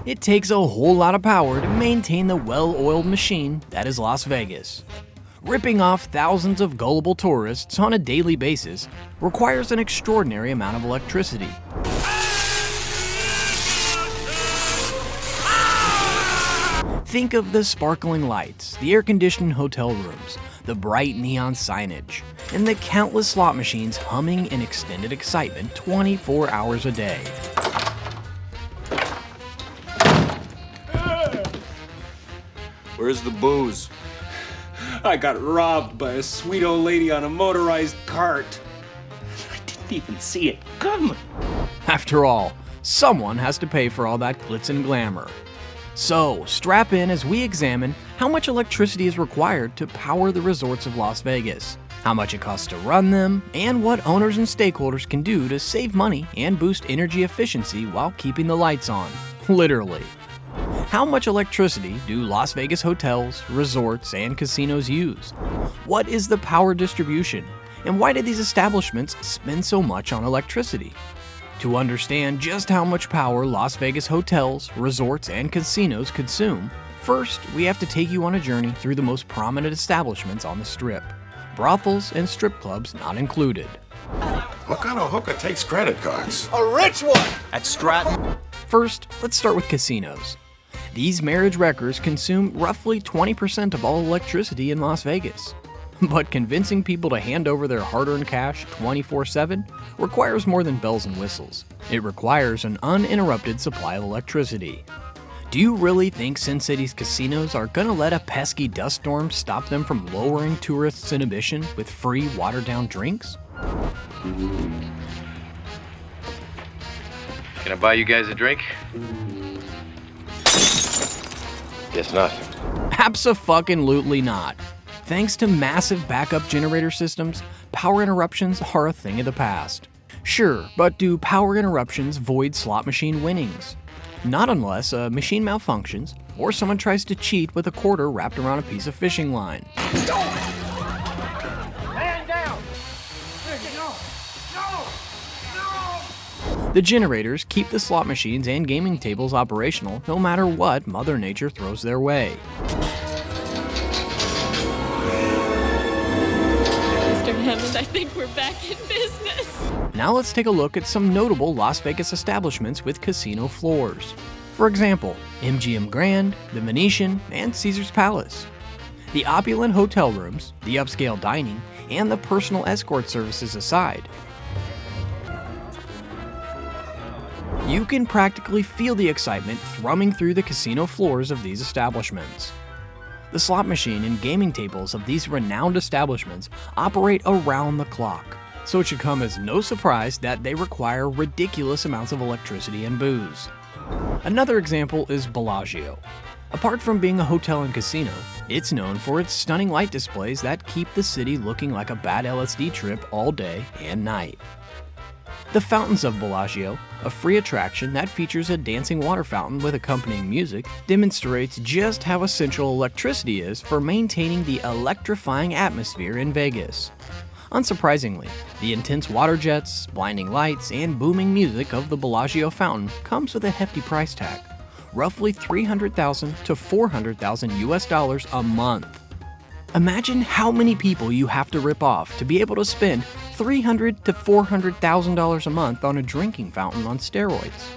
It takes a whole lot of power to maintain the well-oiled machine that is Las Vegas. Ripping off thousands of gullible tourists on a daily basis requires an extraordinary amount of electricity. Think of the sparkling lights, the air-conditioned hotel rooms, the bright neon signage, and the countless slot machines humming in extended excitement 24 hours a day. Where's the booze? I got robbed by a sweet old lady on a motorized cart. I didn't even see it coming. After all, someone has to pay for all that glitz and glamour. So, strap in as we examine how much electricity is required to power the resorts of Las Vegas, how much it costs to run them, and what owners and stakeholders can do to save money and boost energy efficiency while keeping the lights on. Literally. How much electricity do Las Vegas hotels, resorts, and casinos use? What is the power distribution? And why do these establishments spend so much on electricity? To understand just how much power Las Vegas hotels, resorts, and casinos consume, first we have to take you on a journey through the most prominent establishments on the Strip. Brothels and strip clubs not included. What kind of hooker takes credit cards? A rich one! At Stratton. First, let's start with casinos. These marriage wreckers consume roughly 20% of all electricity in Las Vegas. But convincing people to hand over their hard-earned cash 24/7 requires more than bells and whistles. It requires an uninterrupted supply of electricity. Do you really think Sin City's casinos are gonna let a pesky dust storm stop them from lowering tourists' inhibition with free watered-down drinks? Can I buy you guys a drink? Guess not. Abso-fucking-lutely not. Thanks to massive backup generator systems, power interruptions are a thing of the past. Sure, but do power interruptions void slot machine winnings? Not unless a machine malfunctions or someone tries to cheat with a quarter wrapped around a piece of fishing line. Man down! No! The generators keep the slot machines and gaming tables operational no matter what Mother Nature throws their way. Mr. Hammond, I think we're back in business. Now let's take a look at some notable Las Vegas establishments with casino floors. For example, MGM Grand, the Venetian, and Caesar's Palace. The opulent hotel rooms, the upscale dining, and the personal escort services aside, you can practically feel the excitement thrumming through the casino floors of these establishments. The slot machine and gaming tables of these renowned establishments operate around the clock, so it should come as no surprise that they require ridiculous amounts of electricity and booze. Another example is Bellagio. Apart from being a hotel and casino, it's known for its stunning light displays that keep the city looking like a bad LSD trip all day and night. The Fountains of Bellagio, a free attraction that features a dancing water fountain with accompanying music, demonstrates just how essential electricity is for maintaining the electrifying atmosphere in Vegas. Unsurprisingly, the intense water jets, blinding lights, and booming music of the Bellagio fountain comes with a hefty price tag, roughly $300,000 to $400,000 US a month. Imagine how many people you have to rip off to be able to spend $300,000 to $400,000 a month on a drinking fountain on steroids.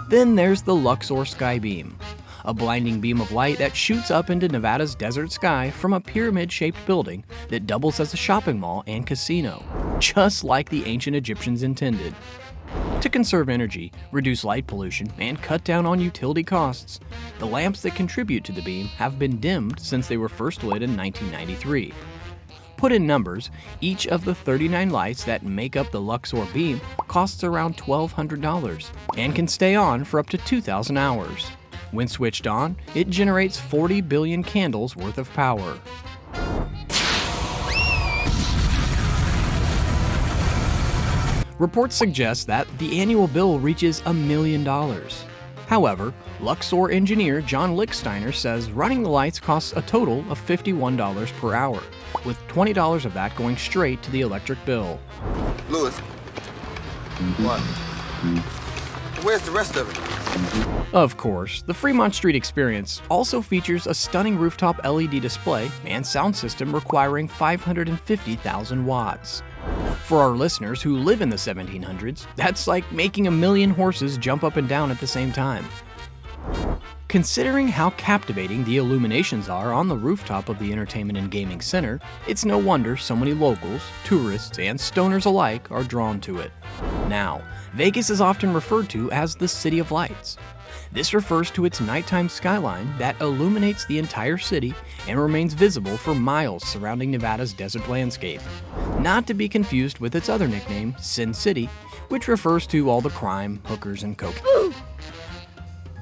Then there's the Luxor Skybeam, a blinding beam of light that shoots up into Nevada's desert sky from a pyramid-shaped building that doubles as a shopping mall and casino, just like the ancient Egyptians intended. To conserve energy, reduce light pollution, and cut down on utility costs, the lamps that contribute to the beam have been dimmed since they were first lit in 1993. Put in numbers, each of the 39 lights that make up the Luxor beam costs around $1,200 and can stay on for up to 2,000 hours. When switched on, it generates 40 billion candles worth of power. Reports suggest that the annual bill reaches $1 million. However, Luxor engineer John Lichtsteiner says running the lights costs a total of $51 per hour, with $20 of that going straight to the electric bill. Louis. What? Where's the rest of it? Of course, the Fremont Street experience also features a stunning rooftop LED display and sound system requiring 550,000 watts. For our listeners who live in the 1700s, that's like making a million horses jump up and down at the same time. Considering how captivating the illuminations are on the rooftop of the Entertainment and Gaming Center, it's no wonder so many locals, tourists, and stoners alike are drawn to it. Now, Vegas is often referred to as the City of Lights. This refers to its nighttime skyline that illuminates the entire city and remains visible for miles surrounding Nevada's desert landscape. Not to be confused with its other nickname, Sin City, which refers to all the crime, hookers, and coke.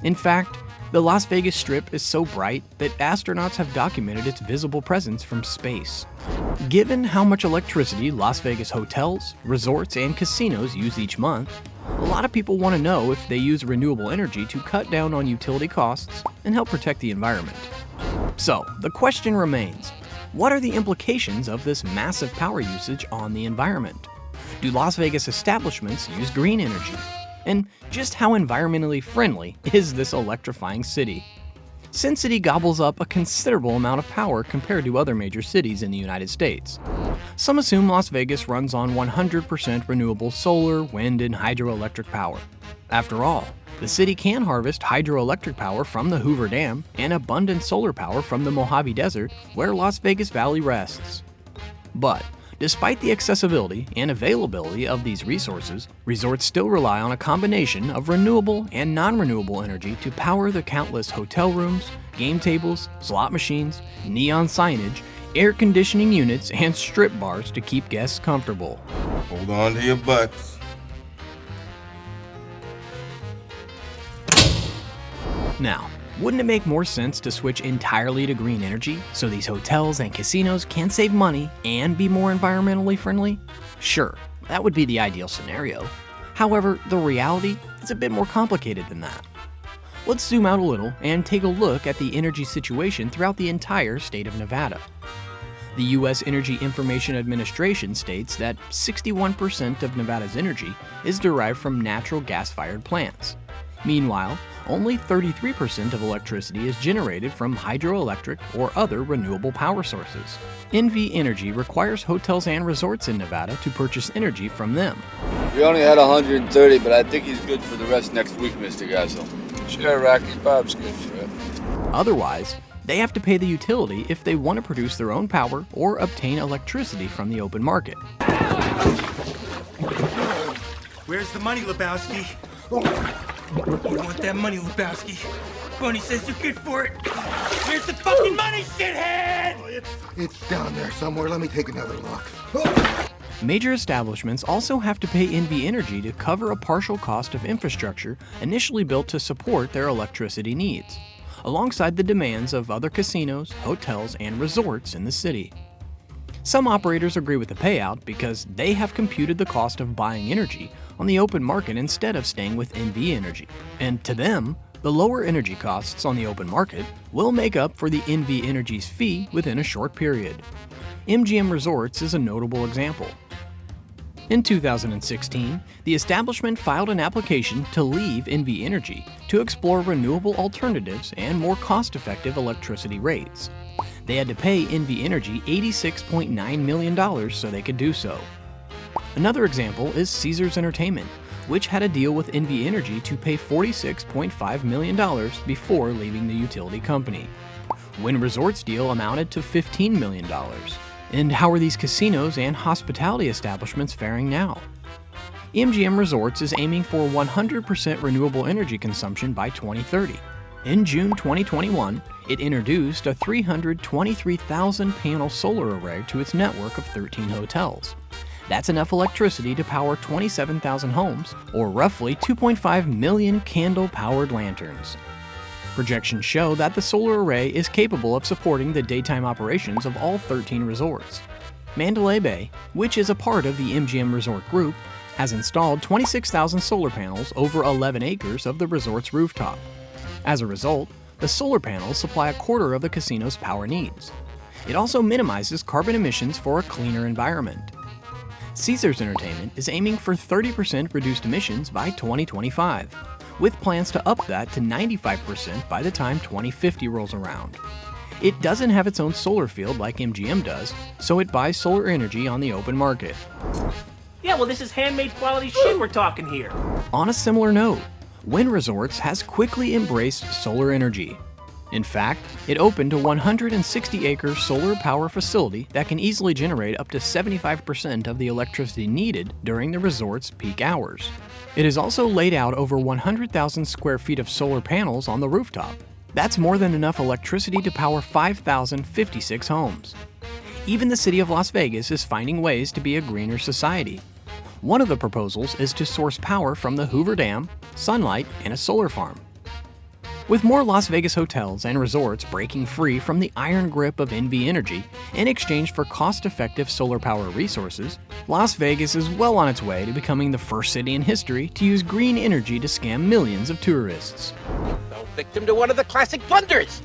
In fact, the Las Vegas Strip is so bright that astronauts have documented its visible presence from space. Given how much electricity Las Vegas hotels, resorts, and casinos use each month, a lot of people want to know if they use renewable energy to cut down on utility costs and help protect the environment. So, the question remains, what are the implications of this massive power usage on the environment? Do Las Vegas establishments use green energy? And just how environmentally friendly is this electrifying city? Sin City gobbles up a considerable amount of power compared to other major cities in the United States. Some assume Las Vegas runs on 100% renewable solar, wind, and hydroelectric power. After all, the city can harvest hydroelectric power from the Hoover Dam and abundant solar power from the Mojave Desert, where Las Vegas Valley rests. But despite the accessibility and availability of these resources, resorts still rely on a combination of renewable and non-renewable energy to power the countless hotel rooms, game tables, slot machines, neon signage, air conditioning units, and strip bars to keep guests comfortable. Hold on to your butts. Now, wouldn't it make more sense to switch entirely to green energy so these hotels and casinos can save money and be more environmentally friendly? Sure, that would be the ideal scenario. However, the reality is a bit more complicated than that. Let's zoom out a little and take a look at the energy situation throughout the entire state of Nevada. The U.S. Energy Information Administration states that 61% of Nevada's energy is derived from natural gas-fired plants. Meanwhile, only 33% of electricity is generated from hydroelectric or other renewable power sources. NV Energy requires hotels and resorts in Nevada to purchase energy from them. We only had 130, but I think he's good for the rest next week, Mr. Gasso. Sure, Rocky. Bob's good for it. Otherwise, they have to pay the utility if they want to produce their own power or obtain electricity from the open market. Where's the money, Lebowski? You want that money, Lebowski? Bunny says you're good for it. Where's the fucking money, shithead? It's down there somewhere. Let me take another look. Major establishments also have to pay NV Energy to cover a partial cost of infrastructure initially built to support their electricity needs, alongside the demands of other casinos, hotels, and resorts in the city. Some operators agree with the payout because they have computed the cost of buying energy on the open market instead of staying with NV Energy. And to them, the lower energy costs on the open market will make up for the NV Energy's fee within a short period. MGM Resorts is a notable example. In 2016, the establishment filed an application to leave NV Energy to explore renewable alternatives and more cost-effective electricity rates. They had to pay NV Energy $86.9 million so they could do so. Another example is Caesars Entertainment, which had a deal with NV Energy to pay $46.5 million before leaving the utility company. Wynn Resorts' deal amounted to $15 million. And how are these casinos and hospitality establishments faring now? MGM Resorts is aiming for 100% renewable energy consumption by 2030. In June 2021, it introduced a 323,000-panel solar array to its network of 13 hotels. That's enough electricity to power 27,000 homes, or roughly 2.5 million candle-powered lanterns. Projections show that the solar array is capable of supporting the daytime operations of all 13 resorts. Mandalay Bay, which is a part of the MGM Resort Group, has installed 26,000 solar panels over 11 acres of the resort's rooftop. As a result, the solar panels supply a quarter of the casino's power needs. It also minimizes carbon emissions for a cleaner environment. Caesars Entertainment is aiming for 30% reduced emissions by 2025, with plans to up that to 95% by the time 2050 rolls around. It doesn't have its own solar field like MGM does, so it buys solar energy on the open market. Yeah, well, this is handmade quality shit we're talking here. On a similar note, Wynn Resorts has quickly embraced solar energy. In fact, it opened a 160-acre solar power facility that can easily generate up to 75% of the electricity needed during the resort's peak hours. It has also laid out over 100,000 square feet of solar panels on the rooftop. That's more than enough electricity to power 5,056 homes. Even the city of Las Vegas is finding ways to be a greener society. One of the proposals is to source power from the Hoover Dam, sunlight, and a solar farm. With more Las Vegas hotels and resorts breaking free from the iron grip of NV Energy in exchange for cost-effective solar power resources, Las Vegas is well on its way to becoming the first city in history to use green energy to scam millions of tourists. Fell victim to one of the classic blunders.